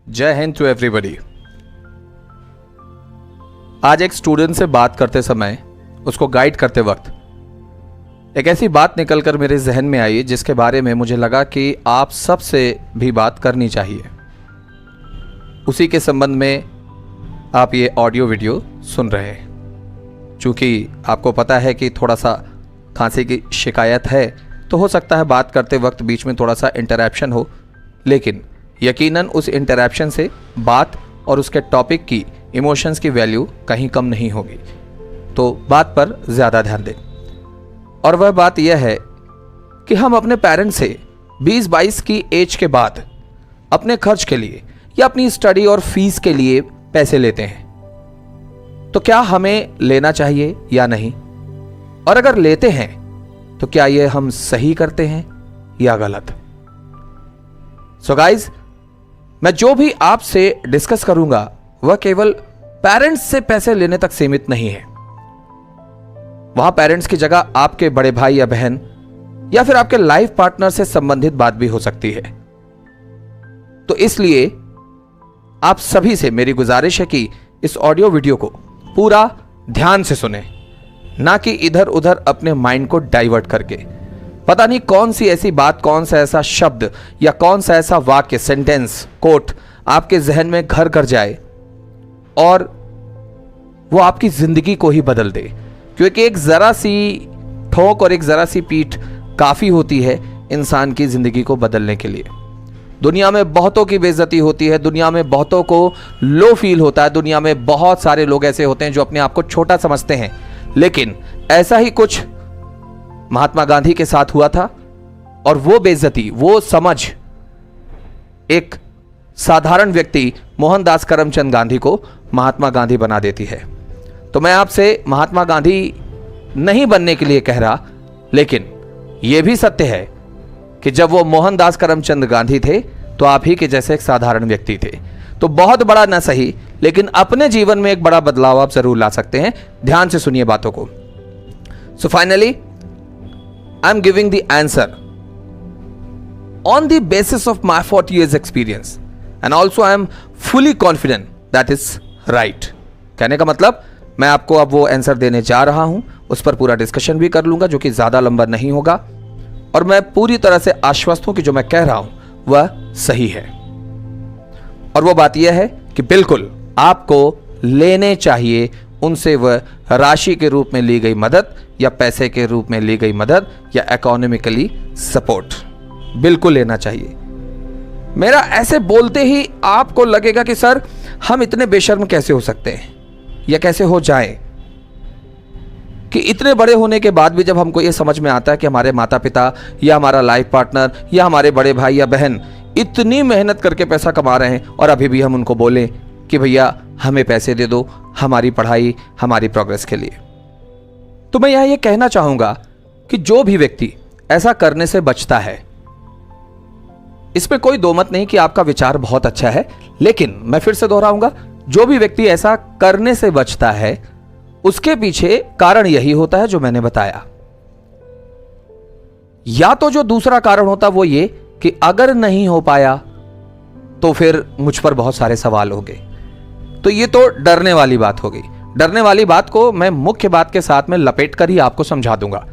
जय Hind to everybody. आज एक स्टूडेंट से बात करते समय, उसको गाइड करते वक्त एक ऐसी बात निकलकर मेरे जहन में आई जिसके बारे में मुझे लगा कि आप सबसे भी बात करनी चाहिए। उसी के संबंध में आप ये ऑडियो वीडियो सुन रहे हैं। चूँकि आपको पता है कि थोड़ा सा खांसी की शिकायत है, तो हो सकता है बात करते वक्त बीच में थोड़ा सा इंटरैप्शन हो, लेकिन यकीनन उस इंटरैप्शन से बात और उसके टॉपिक की इमोशंस की वैल्यू कहीं कम नहीं होगी। तो बात पर ज़्यादा ध्यान दें। और वह बात यह है कि हम अपने पेरेंट्स से 20-22 की एज के बाद अपने खर्च के लिए या अपनी स्टडी और फीस के लिए पैसे लेते हैं। तो क्या हमें लेना चाहिए या नहीं? और अगर लेते हैं तो क्या यह हम सही करते हैं या गलत? सो गाइज, मैं जो भी आपसे डिस्कस करूंगा वह केवल पेरेंट्स से पैसे लेने तक सीमित नहीं है। वहां पेरेंट्स की जगह आपके बड़े भाई या बहन या फिर आपके लाइफ पार्टनर से संबंधित बात भी हो सकती है। तो इसलिए आप सभी से मेरी गुजारिश है कि इस ऑडियो वीडियो को पूरा ध्यान से सुने, ना कि इधर उधर अपने माइंड को डाइवर्ट करके पता नहीं कौन सी ऐसी बात, कौन सा ऐसा शब्द या कौन सा ऐसा वाक्य, सेंटेंस, कोट आपके जहन में घर कर जाए और वो आपकी जिंदगी को ही बदल दे। क्योंकि एक जरा सी ठोक और एक जरा सी पीठ काफी होती है इंसान की जिंदगी को बदलने के लिए। दुनिया में बहुतों की बेइज्जती होती है, दुनिया में बहुतों को लो फील होता है, दुनिया में बहुत सारे लोग ऐसे होते हैं जो अपने आप को छोटा समझते हैं। लेकिन ऐसा ही कुछ महात्मा गांधी के साथ हुआ था और वो बेइज्जती, वो समझ एक साधारण व्यक्ति मोहनदास करमचंद गांधी को महात्मा गांधी बना देती है। तो मैं आपसे महात्मा गांधी नहीं बनने के लिए कह रहा, लेकिन यह भी सत्य है कि जब वो मोहनदास करमचंद गांधी थे तो आप ही के जैसे एक साधारण व्यक्ति थे। तो बहुत बड़ा न सही, लेकिन अपने जीवन में एक बड़ा बदलाव आप जरूर ला सकते हैं। ध्यान से सुनिए बातों को। So finally I am giving the answer on the basis of my 40 years experience and also I am fully confident that is right। कहने का मतलब मैं आपको अब वो आंसर देने जा रहा हूं, उस पर पूरा डिस्कशन भी कर लूंगा जो कि ज्यादा लंबा नहीं होगा, और मैं पूरी तरह से आश्वस्त हूं कि जो मैं कह रहा हूं वह सही है। और वो बात यह है कि बिल्कुल आपको लेने चाहिए उनसे वह राशि के रूप में ली गई मदद या पैसे के रूप में ली गई मदद या इकोनॉमिकली सपोर्ट, बिल्कुल लेना चाहिए। मेरा ऐसे बोलते ही आपको लगेगा कि सर हम इतने बेशर्म कैसे हो सकते हैं या कैसे हो जाएं, कि इतने बड़े होने के बाद भी जब हमको ये समझ में आता है कि हमारे माता पिता या हमारा लाइफ पार्टनर या हमारे बड़े भाई या बहन इतनी मेहनत करके पैसा कमा रहे हैं और अभी भी हम उनको बोलें कि भैया हमें पैसे दे दो हमारी पढ़ाई, हमारी प्रोग्रेस के लिए। तो मैं यहां ये कहना चाहूंगा कि जो भी व्यक्ति ऐसा करने से बचता है, इसमें कोई दो मत नहीं कि आपका विचार बहुत अच्छा है, लेकिन मैं फिर से दोहराऊंगा, जो भी व्यक्ति ऐसा करने से बचता है उसके पीछे कारण यही होता है जो मैंने बताया। या तो जो दूसरा कारण होता वो ये कि अगर नहीं हो पाया तो फिर मुझ पर बहुत सारे सवाल होंगे। तो ये तो डरने वाली बात हो गई। डरने वाली बात को मैं मुख्य बात के साथ में लपेट कर ही आपको समझा दूंगा।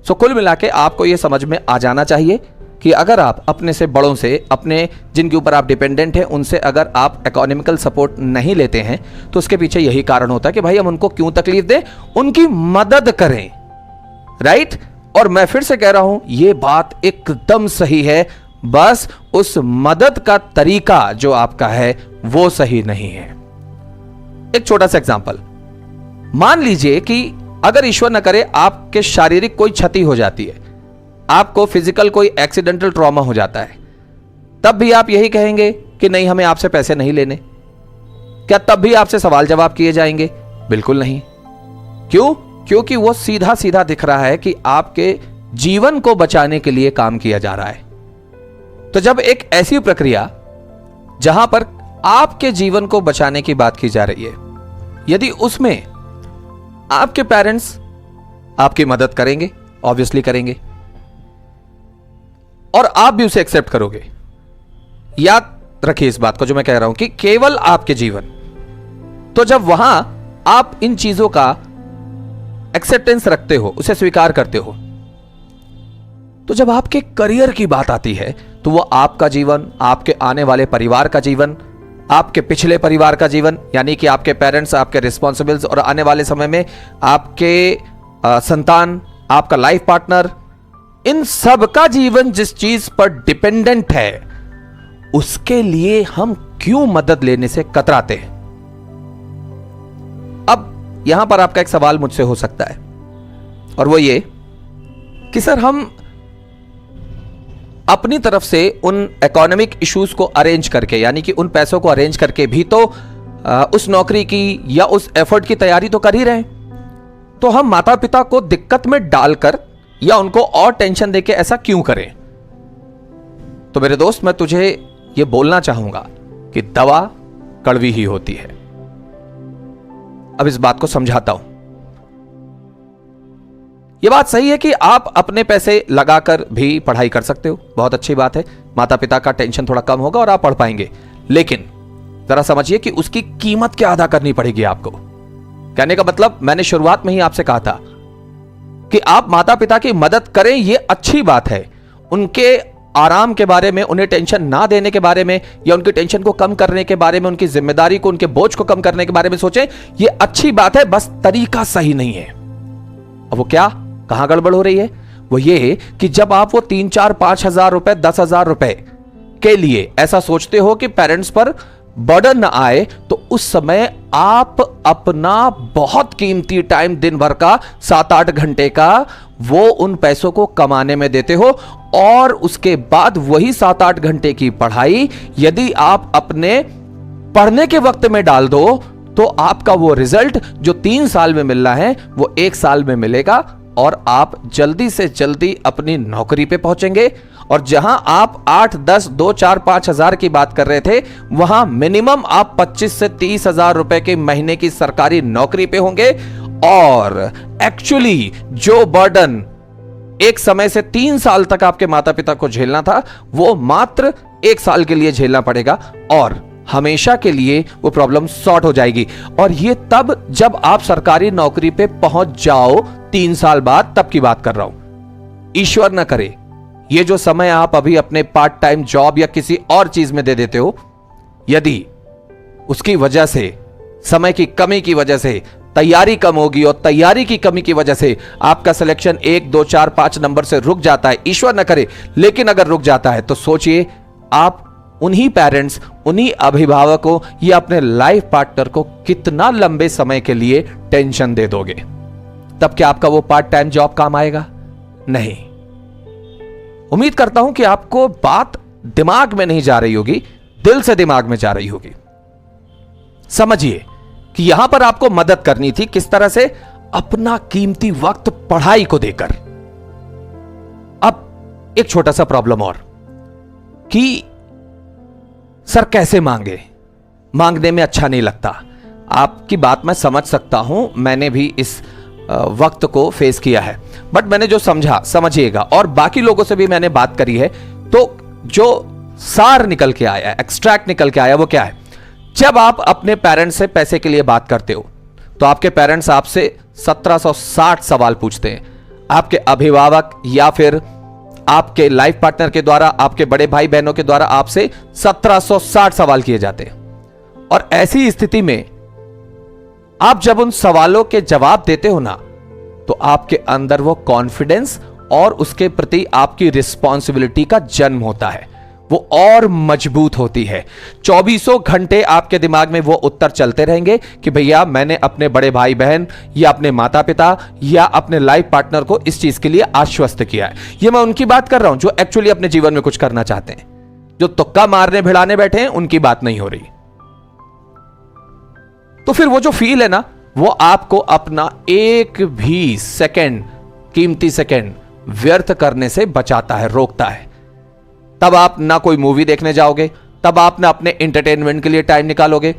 सो कुल मिला के आपको यह समझ में आ जाना चाहिए कि अगर आप अपने से बड़ों से, अपने जिनके ऊपर आप डिपेंडेंट हैं, उनसे अगर आप इकोनॉमिकल सपोर्ट नहीं लेते हैं तो उसके पीछे यही कारण होता है कि भाई हम उनको क्यों तकलीफ दें, उनकी मदद करें। राइट? और मैं फिर से कह रहा हूं, यह बात एकदम सही है, बस उस मदद का तरीका जो आपका है वो सही नहीं है। एक छोटा सा एग्जांपल, मान लीजिए कि अगर ईश्वर न करे आपके शारीरिक कोई क्षति हो जाती है, आपको फिजिकल कोई एक्सीडेंटल ट्रॉमा हो जाता है, तब भी आप यही कहेंगे कि नहीं हमें आपसे पैसे नहीं लेने? क्या तब भी आपसे सवाल जवाब किए जाएंगे? बिल्कुल नहीं। क्यों? क्योंकि वो सीधा सीधा दिख रहा है कि आपके जीवन को बचाने के लिए काम किया जा रहा है। तो जब एक ऐसी प्रक्रिया जहां पर आपके जीवन को बचाने की बात की जा रही है, यदि उसमें आपके पेरेंट्स आपकी मदद करेंगे, ऑब्वियसली करेंगे, और आप भी उसे एक्सेप्ट करोगे, या रखिए इस बात को जो मैं कह रहा हूं कि केवल आपके जीवन। तो जब वहां आप इन चीजों का एक्सेप्टेंस रखते हो, उसे स्वीकार करते हो, तो जब आपके करियर की बात आती है तो वो आपका जीवन, आपके आने वाले परिवार का जीवन, आपके पिछले परिवार का जीवन, यानी कि आपके पेरेंट्स, आपके रिस्पॉन्सिबल्स और आने वाले समय में आपके संतान, आपका लाइफ पार्टनर, इन सब का जीवन जिस चीज पर डिपेंडेंट है, उसके लिए हम क्यों मदद लेने से कतराते हैं? अब यहां पर आपका एक सवाल मुझसे हो सकता है, और वो ये कि सर हम अपनी तरफ से उन इकोनॉमिक इश्यूज को अरेंज करके, यानी कि उन पैसों को अरेंज करके भी तो उस नौकरी की या उस एफर्ट की तैयारी तो कर ही रहे हैं, तो हम माता पिता को दिक्कत में डालकर या उनको और टेंशन देके ऐसा क्यों करें? तो मेरे दोस्त, मैं तुझे यह बोलना चाहूंगा कि दवा कड़वी ही होती है। अब इस बात को समझाता हूं। यह बात सही है कि आप अपने पैसे लगाकर भी पढ़ाई कर सकते हो, बहुत अच्छी बात है, माता पिता का टेंशन थोड़ा कम होगा और आप पढ़ पाएंगे। लेकिन जरा समझिए कि उसकी कीमत क्या अदा करनी पड़ेगी आपको। कहने का मतलब, मैंने शुरुआत में ही आपसे कहा था कि आप माता पिता की मदद करें, यह अच्छी बात है। उनके आराम के बारे में, उन्हें टेंशन ना देने के बारे में, या उनकी टेंशन को कम करने के बारे में, उनकी जिम्मेदारी को, उनके बोझ को कम करने के बारे में सोचें, यह अच्छी बात है, बस तरीका सही नहीं है। अब वो क्या, कहां गड़बड़ हो रही है? वो ये कि जब आप वो 3-4-5 हजार रुपए, 10,000 रुपए के लिए ऐसा सोचते हो कि पेरेंट्स पर बर्डन ना आए, तो उस समय आप अपना बहुत कीमती टाइम, दिन भर का 7-8 घंटे का, वो उन पैसों को कमाने में देते हो, और उसके बाद वही 7-8 घंटे की पढ़ाई यदि आप अपने पढ़ने के वक्त में डाल दो, तो आपका वो रिजल्ट जो 3 साल में मिलना है वो 1 साल में मिलेगा, और आप जल्दी से जल्दी अपनी नौकरी पे पहुंचेंगे। और जहां आप 8, 10, 2, 4, 5 हजार की बात कर रहे थे, वहां मिनिमम आप 25 से 30 हजार रुपए के महीने की सरकारी नौकरी पे होंगे। और एक्चुअली जो बर्डन एक समय से 3 साल तक आपके माता पिता को झेलना था, वो मात्र 1 साल के लिए झेलना पड़ेगा, और हमेशा के लिए वो प्रॉब्लम सॉर्ट हो जाएगी। और ये तब जब आप सरकारी नौकरी पे पहुंच जाओ 3 साल बाद, तब की बात कर रहा हूं। ईश्वर न करे ये जो समय आप अभी अपने पार्ट टाइम जॉब या किसी और चीज में दे देते हो, यदि उसकी वजह से, समय की कमी की वजह से तैयारी कम होगी, और तैयारी की कमी की वजह से आपका सिलेक्शन 1, 2, 4, 5 नंबर से रुक जाता है, ईश्वर न करे, लेकिन अगर रुक जाता है, तो सोचिए आप उन्हीं पेरेंट्स, उन्हीं अभिभावकों या अपने लाइफ पार्टनर को कितना लंबे समय के लिए टेंशन दे दोगे। तब क्या आपका वो पार्ट टाइम जॉब काम आएगा? नहीं। उम्मीद करता हूं कि आपको बात दिमाग में नहीं जा रही होगी, दिल से दिमाग में जा रही होगी। समझिए कि यहां पर आपको मदद करनी थी, किस तरह से? अपना कीमती वक्त पढ़ाई को देकर। अब एक छोटा सा प्रॉब्लम और, कि सर कैसे मांगे, मांगने में अच्छा नहीं लगता। आपकी बात मैं समझ सकता हूं, मैंने भी इस वक्त को फेस किया है, बट मैंने जो समझा, समझिएगा, और बाकी लोगों से भी मैंने बात करी है, तो जो सार निकल के आया, एक्सट्रैक्ट निकल के आया, वो क्या है? जब आप अपने पेरेंट्स से पैसे के लिए बात करते हो, तो आपके पेरेंट्स आपसे 1760 सवाल पूछते हैं। आपके अभिभावक या फिर आपके लाइफ पार्टनर के द्वारा, आपके बड़े भाई बहनों के द्वारा आपसे 1760 सवाल किए जाते हैं। और ऐसी स्थिति में आप जब उन सवालों के जवाब देते हो ना, तो आपके अंदर वो कॉन्फिडेंस और उसके प्रति आपकी रिस्पॉन्सिबिलिटी का जन्म होता है, वो और मजबूत होती है। 24 घंटे आपके दिमाग में वो उत्तर चलते रहेंगे कि भैया मैंने अपने बड़े भाई बहन या अपने माता पिता या अपने लाइफ पार्टनर को इस चीज के लिए आश्वस्त किया है। ये मैं उनकी बात कर रहा हूं जो एक्चुअली अपने जीवन में कुछ करना चाहते हैं। जो तुक्का मारने भिड़ाने बैठे हैं उनकी बात नहीं हो रही। तो फिर वो जो फील है ना, वो आपको अपना एक भी सेकंड, कीमती सेकंड व्यर्थ करने से बचाता है, रोकता है। तब आप ना कोई मूवी देखने जाओगे, तब आप ना अपने एंटरटेनमेंट के लिए टाइम निकालोगे,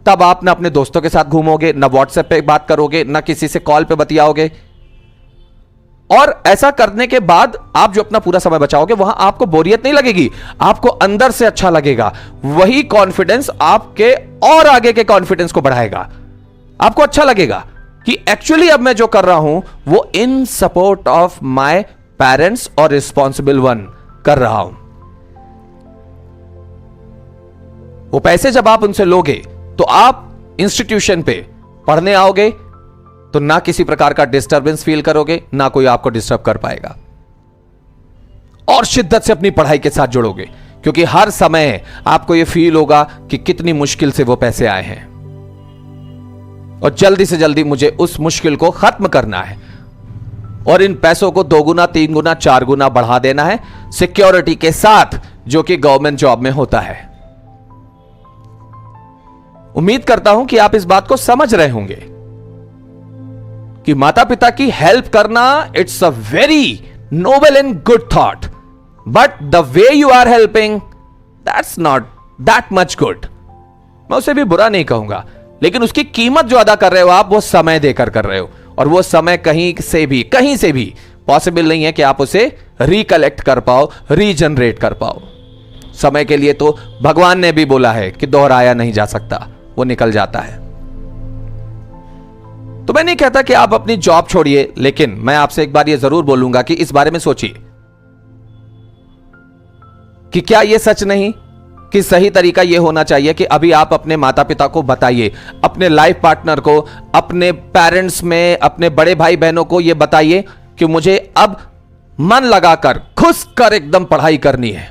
तब आप ना अपने दोस्तों के साथ घूमोगे, ना व्हाट्सएप पे बात करोगे, ना किसी से कॉल पे बतियाओगे। और ऐसा करने के बाद आप जो अपना पूरा समय बचाओगे वहां आपको बोरियत नहीं लगेगी, आपको अंदर से अच्छा लगेगा। वही कॉन्फिडेंस आपके और आगे के कॉन्फिडेंस को बढ़ाएगा। आपको अच्छा लगेगा कि एक्चुअली अब मैं जो कर रहा हूं वो इन सपोर्ट ऑफ माय पेरेंट्स और रिस्पॉन्सिबल वन कर रहा हूं। वो पैसे जब आप उनसे लोगे तो आप इंस्टीट्यूशन पे पढ़ने आओगे तो ना किसी प्रकार का डिस्टरबेंस फील करोगे, ना कोई आपको डिस्टर्ब कर पाएगा, और शिद्दत से अपनी पढ़ाई के साथ जुड़ोगे, क्योंकि हर समय आपको यह फील होगा कि कितनी मुश्किल से वो पैसे आए हैं और जल्दी से जल्दी मुझे उस मुश्किल को खत्म करना है और इन पैसों को 2 गुना 3 गुना 4 गुना बढ़ा देना है सिक्योरिटी के साथ, जो कि गवर्नमेंट जॉब में होता है। उम्मीद करता हूं कि आप इस बात को समझ रहे होंगे कि माता पिता की हेल्प करना it's a very noble and good thought, but the way you are helping that's not that much good. मैं उसे भी बुरा नहीं कहूंगा, लेकिन उसकी कीमत जो अदा कर रहे हो आप, वो समय देकर कर रहे हो, और वो समय कहीं से भी पॉसिबल नहीं है कि आप उसे रिकलेक्ट कर पाओ, रीजनरेट कर पाओ। समय के लिए तो भगवान ने भी बोला है कि दोहराया नहीं जा सकता, वो निकल जाता है। तो मैं नहीं कहता कि आप अपनी जॉब छोड़िए, लेकिन मैं आपसे एक बार ये जरूर बोलूंगा कि इस बारे में सोचिए कि क्या यह सच नहीं कि सही तरीका यह होना चाहिए कि अभी आप अपने माता पिता को बताइए, अपने लाइफ पार्टनर को, अपने पेरेंट्स में, अपने बड़े भाई बहनों को यह बताइए कि मुझे अब मन लगाकर खुश कर एकदम पढ़ाई करनी है,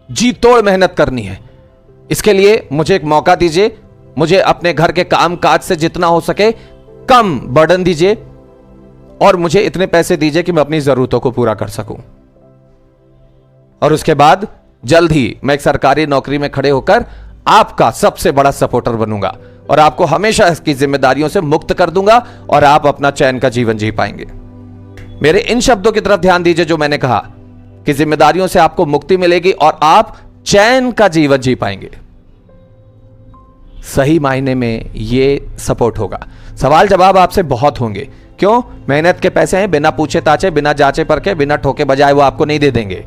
जी तोड़ मेहनत करनी है। इसके लिए मुझे एक मौका दीजिए, मुझे अपने घर के काम काज से जितना हो सके कम बर्डन दीजिए और मुझे इतने पैसे दीजिए कि मैं अपनी जरूरतों को पूरा कर सकूं, और उसके बाद जल्द ही मैं एक सरकारी नौकरी में खड़े होकर आपका सबसे बड़ा सपोर्टर बनूंगा और आपको हमेशा इसकी जिम्मेदारियों से मुक्त कर दूंगा और आप अपना चैन का जीवन जी पाएंगे। मेरे इन शब्दों की तरफ ध्यान दीजिए जो मैंने कहा कि जिम्मेदारियों से आपको मुक्ति मिलेगी और आप चैन का जीवन जी पाएंगे। सही मायने में ये सपोर्ट होगा। सवाल जवाब आपसे बहुत होंगे, क्यों? मेहनत के पैसे हैं, बिना पूछे ताचे, बिना जांचे परखे, बिना ठोके बजाए वो आपको नहीं दे देंगे।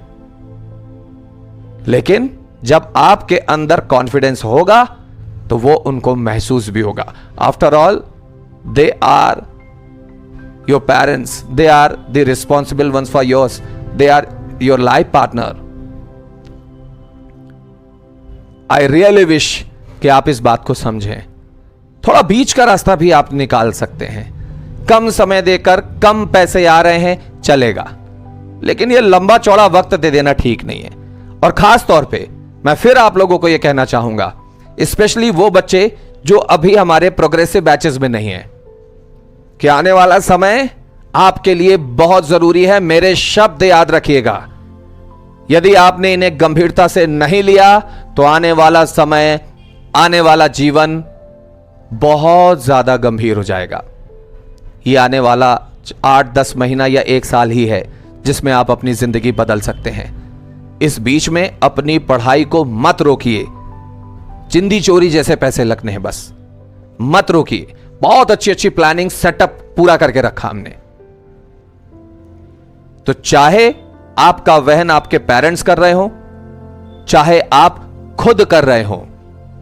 लेकिन जब आपके अंदर कॉन्फिडेंस होगा तो वो उनको महसूस भी होगा। After all they are your parents, they are the responsible ones for yours, they are your life partner. I really wish कि आप इस बात को समझें। थोड़ा बीच का रास्ता भी आप निकाल सकते हैं। कम समय देकर कम पैसे आ रहे हैं चलेगा, लेकिन यह लंबा चौड़ा वक्त दे देना ठीक नहीं है। और खास तौर पे मैं फिर आप लोगों को यह कहना चाहूंगा, स्पेशली वो बच्चे जो अभी हमारे प्रोग्रेसिव बैचेस में नहीं है, कि आने वाला समय आपके लिए बहुत जरूरी है। मेरे शब्द याद रखिएगा, यदि आपने इन्हें गंभीरता से नहीं लिया तो आने वाला समय, आने वाला जीवन बहुत ज्यादा गंभीर हो जाएगा। ये आने वाला 8-10 महीना या 1 साल ही है जिसमें आप अपनी जिंदगी बदल सकते हैं। इस बीच में अपनी पढ़ाई को मत रोकिए। चिंदी चोरी जैसे पैसे लगने हैं, बस मत रोकिए। बहुत अच्छी अच्छी प्लानिंग सेटअप पूरा करके रखा हमने। तो चाहे आपका वहन आपके पेरेंट्स कर रहे हो, चाहे आप खुद कर रहे हो,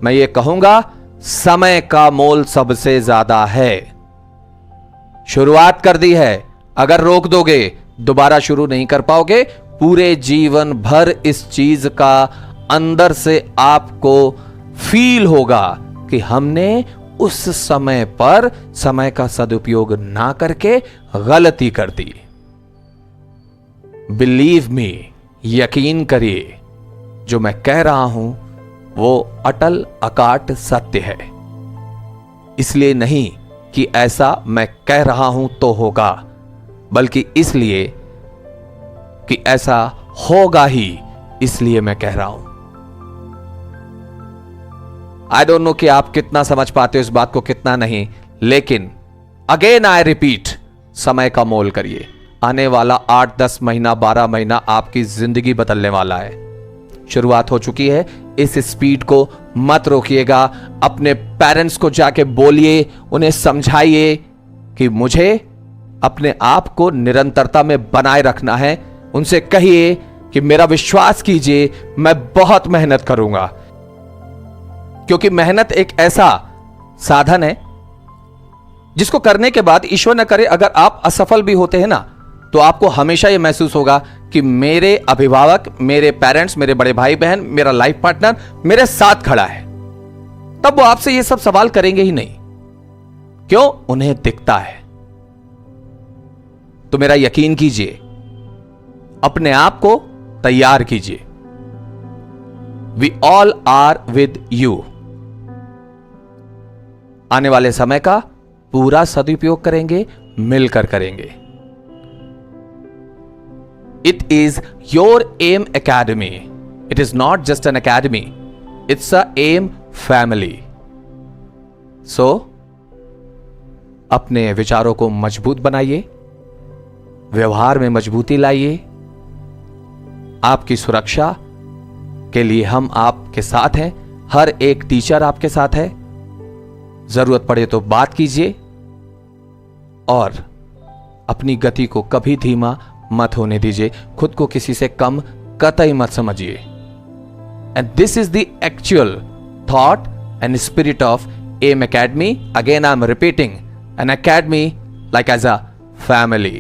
मैं ये कहूंगा समय का मोल सबसे ज्यादा है। शुरुआत कर दी है, अगर रोक दोगे दोबारा शुरू नहीं कर पाओगे। पूरे जीवन भर इस चीज का अंदर से आपको फील होगा कि हमने उस समय पर समय का सदुपयोग ना करके गलती कर दी। बिलीव मी, यकीन करिए, जो मैं कह रहा हूं वो अटल अकाट सत्य है। इसलिए नहीं कि ऐसा मैं कह रहा हूं तो होगा, बल्कि इसलिए कि ऐसा होगा ही, इसलिए मैं कह रहा हूं। आई डोंट नो कि आप कितना समझ पाते हो इस बात को, कितना नहीं, लेकिन अगेन आई रिपीट, समय का मोल करिए। आने वाला 8-10 महीना, 12 महीना आपकी जिंदगी बदलने वाला है। शुरुआत हो चुकी है, इस स्पीड को मत रोकिएगा। अपने पेरेंट्स को जाके बोलिए, उन्हें समझाइए कि मुझे अपने आप को निरंतरता में बनाए रखना है। उनसे कहिए कि मेरा विश्वास कीजिए, मैं बहुत मेहनत करूंगा, क्योंकि मेहनत एक ऐसा साधन है जिसको करने के बाद ईश्वर न करे अगर आप असफल भी होते हैं ना, तो आपको हमेशा यह महसूस होगा कि मेरे अभिभावक, मेरे पेरेंट्स, मेरे बड़े भाई बहन, मेरा लाइफ पार्टनर मेरे साथ खड़ा है। तब वो आपसे ये सब सवाल करेंगे ही नहीं। क्यों? उन्हें दिखता है। तो मेरा यकीन कीजिए, अपने आप को तैयार कीजिए। We all are with you. आने वाले समय का पूरा सदुपयोग करेंगे, मिलकर करेंगे। It is your M academy. It is not just an academy, it's a M family. So अपने विचारों को मजबूत बनाइए, व्यवहार में मजबूती लाइए। आपकी सुरक्षा के लिए हम आपके साथ हैं। हर एक टीचर आपके साथ है। जरूरत पड़े तो बात कीजिए और अपनी गति को कभी धीमा मत होने दीजिए। खुद को किसी से कम कतई मत समझिए। And this is the actual thought and spirit of an academy. Again I am repeating, an academy like as a family.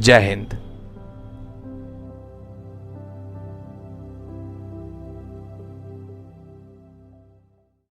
Jai Hind.